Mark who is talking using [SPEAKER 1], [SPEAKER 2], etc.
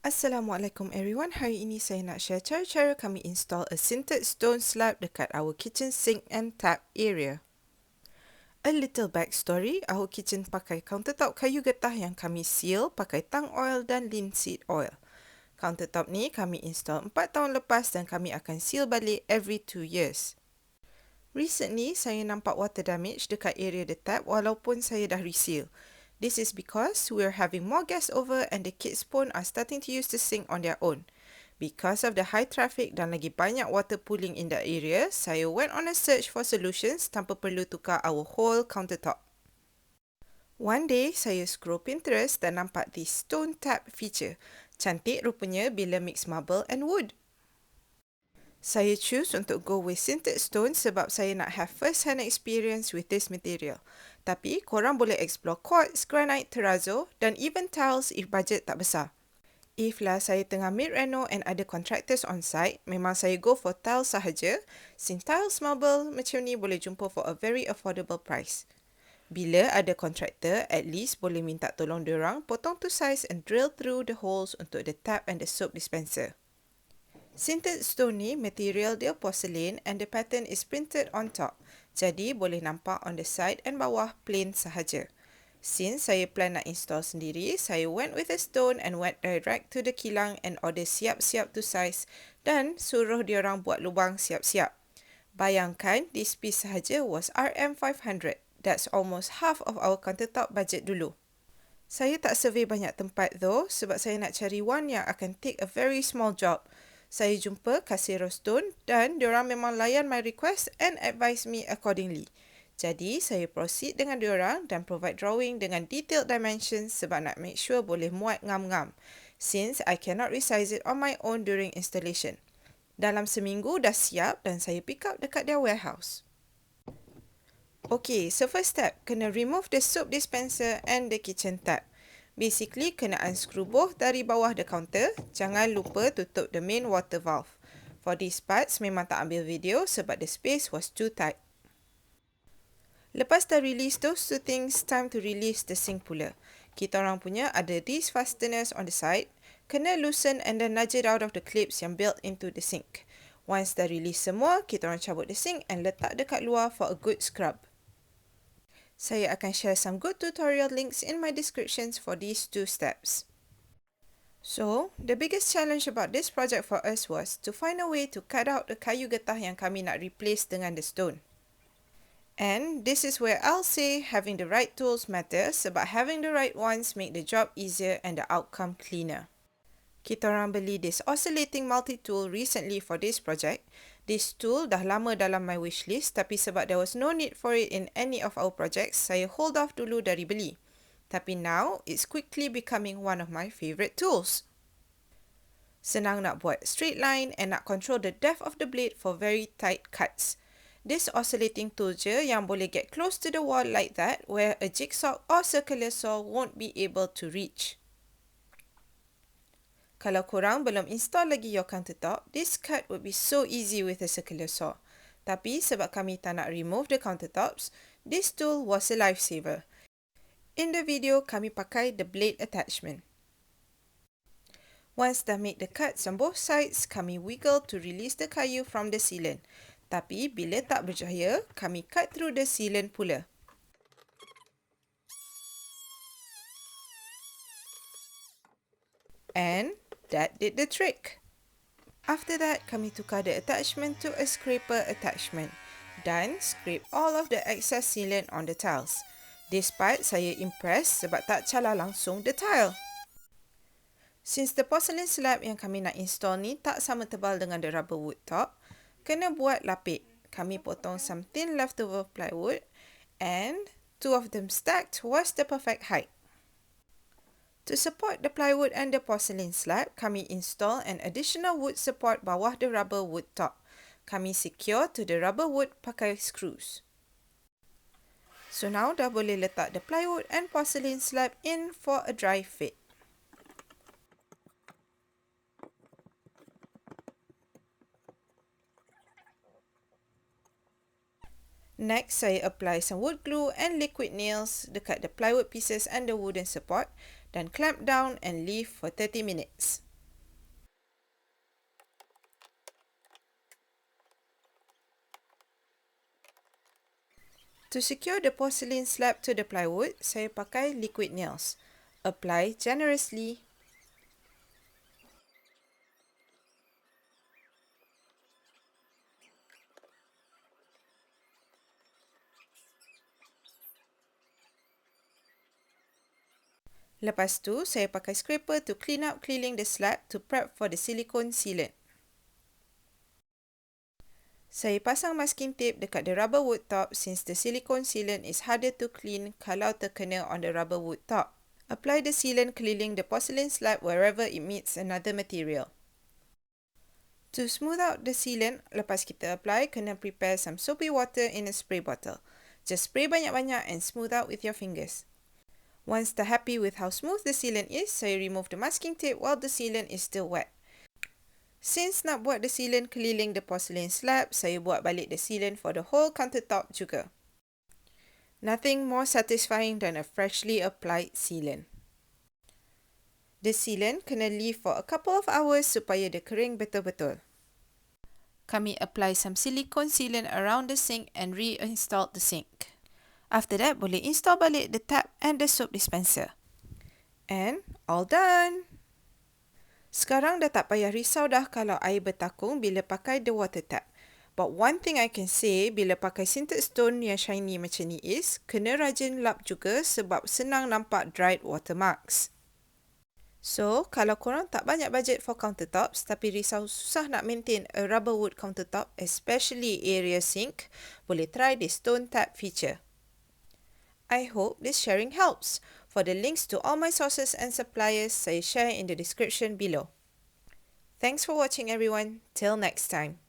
[SPEAKER 1] Assalamualaikum everyone. Hari ini saya nak share cara-cara kami install a sintered stone slab dekat our kitchen sink and tap area. A little backstory, our kitchen pakai countertop kayu getah yang kami seal pakai tung oil dan linseed oil. Countertop ni kami install 4 tahun lepas dan kami akan seal balik every 2 years. Recently, saya nampak water damage dekat area the tap walaupun saya dah reseal. This is because we're having more guests over and the kids pun are starting to use the sink on their own. Because of the high traffic dan lagi banyak water pooling in the area, saya went on a search for solutions tanpa perlu tukar our whole countertop. One day, saya scroll Pinterest dan nampak this stone tap feature. Cantik rupanya bila mix marble and wood. Saya choose untuk go with Sintered Stone sebab saya nak have first hand experience with this material. Tapi korang boleh explore quartz, granite, terrazzo dan even tiles if budget tak besar. If lah saya tengah mid-reno and ada contractors on site, memang saya go for tiles sahaja, since tiles marble macam ni boleh jumpa for a very affordable price. Bila ada contractor, at least boleh minta tolong diorang potong to size and drill through the holes untuk the tap and the soap dispenser. Sintered stone ni material dia porcelain and the pattern is printed on top. Jadi boleh nampak on the side and bawah plain sahaja. Since saya plan nak install sendiri, saya went with a stone and went direct to the kilang and order siap-siap to size dan suruh diorang buat lubang siap-siap. Bayangkan this piece sahaja was RM500. That's almost half of our countertop budget dulu. Saya tak survey banyak tempat though sebab saya nak cari one yang akan take a very small job. Saya jumpa Casero Stone dan diorang memang layan my request and advise me accordingly. Jadi, saya proceed dengan diorang dan provide drawing dengan detailed dimensions sebab nak make sure boleh muat ngam-ngam. Since I cannot resize it on my own during installation. Dalam seminggu dah siap dan saya pick up dekat their warehouse. Okay, so first step, kena remove the soap dispenser and the kitchen tap. Basically, kena unscrew both dari bawah the counter. Jangan lupa tutup the main water valve. For these parts, memang tak ambil video sebab the space was too tight. Lepas dah release those two things, time to release the sink pula. Kita orang punya ada these fasteners on the side. Kena loosen and then nudge it out of the clips yang built into the sink. Once dah release semua, kita orang cabut the sink and letak dekat luar for a good scrub. Saya akan share some good tutorial links in my descriptions for these two steps. So, the biggest challenge about this project for us was to find a way to cut out the kayu getah yang kami nak replace dengan the stone. And this is where I'll say having the right tools matters sebab having the right ones make the job easier and the outcome cleaner. Kita orang beli this oscillating multi-tool recently for this project. This tool dah lama dalam my wish list tapi sebab there was no need for it in any of our projects, saya hold off dulu dari beli. Tapi now, it's quickly becoming one of my favourite tools. Senang nak buat straight line and nak control the depth of the blade for very tight cuts. This oscillating tool je yang boleh get close to the wall like that where a jigsaw or circular saw won't be able to reach. Kalau korang belum install lagi your countertop, this cut would be so easy with a circular saw. Tapi sebab kami tak nak remove the countertops, this tool was a lifesaver. In the video, kami pakai the blade attachment. Once dah make the cuts on both sides, kami wiggle to release the kayu from the sealant. Tapi bila tak berjaya, kami cut through the sealant pula. And that did the trick. After that, kami tukar the attachment to a scraper attachment dan scrape all of the excess sealant on the tiles. This part saya impressed sebab tak calar langsung the tile. Since the porcelain slab yang kami nak install ni tak sama tebal dengan the rubber wood top, kena buat lapik. Kami potong some thin leftover plywood and two of them stacked was the perfect height. To support the plywood and the porcelain slab, kami install an additional wood support bawah the rubber wood top. Kami secure to the rubber wood pakai screws. So now dah boleh letak the plywood and porcelain slab in for a dry fit. Next, saya apply some wood glue and liquid nails dekat the plywood pieces and the wooden support dan clamp down and leave for 30 minutes. To secure the porcelain slab to the plywood, saya pakai liquid nails. Apply generously. Lepas tu, saya pakai scraper to clean up keliling the slab to prep for the silicone sealant. Saya pasang masking tape dekat the rubber wood top since the silicone sealant is harder to clean kalau terkena on the rubber wood top. Apply the sealant keliling the porcelain slab wherever it meets another material. To smooth out the sealant, lepas kita apply, kena prepare some soapy water in a spray bottle. Just spray banyak-banyak and smooth out with your fingers. Once dah happy with how smooth the sealant is, saya remove the masking tape while the sealant is still wet. Since nak buat the sealant keliling the porcelain slab, saya buat balik the sealant for the whole countertop juga. Nothing more satisfying than a freshly applied sealant. The sealant kena leave for a couple of hours supaya dia kering betul-betul. Kami apply some silicone sealant around the sink and reinstall the sink. After that, boleh install balik the tap and the soap dispenser. And all done! Sekarang dah tak payah risau dah kalau air bertakung bila pakai the water tap. But one thing I can say bila pakai sintered stone yang shiny macam ni is, kena rajin lap juga sebab senang nampak dried watermarks. So, kalau korang tak banyak budget for countertops tapi risau susah nak maintain a rubber wood countertop, especially area sink, boleh try the stone tap feature. I hope this sharing helps. For the links to all my sources and suppliers, saya share in the description below. Thanks for watching everyone. Till next time.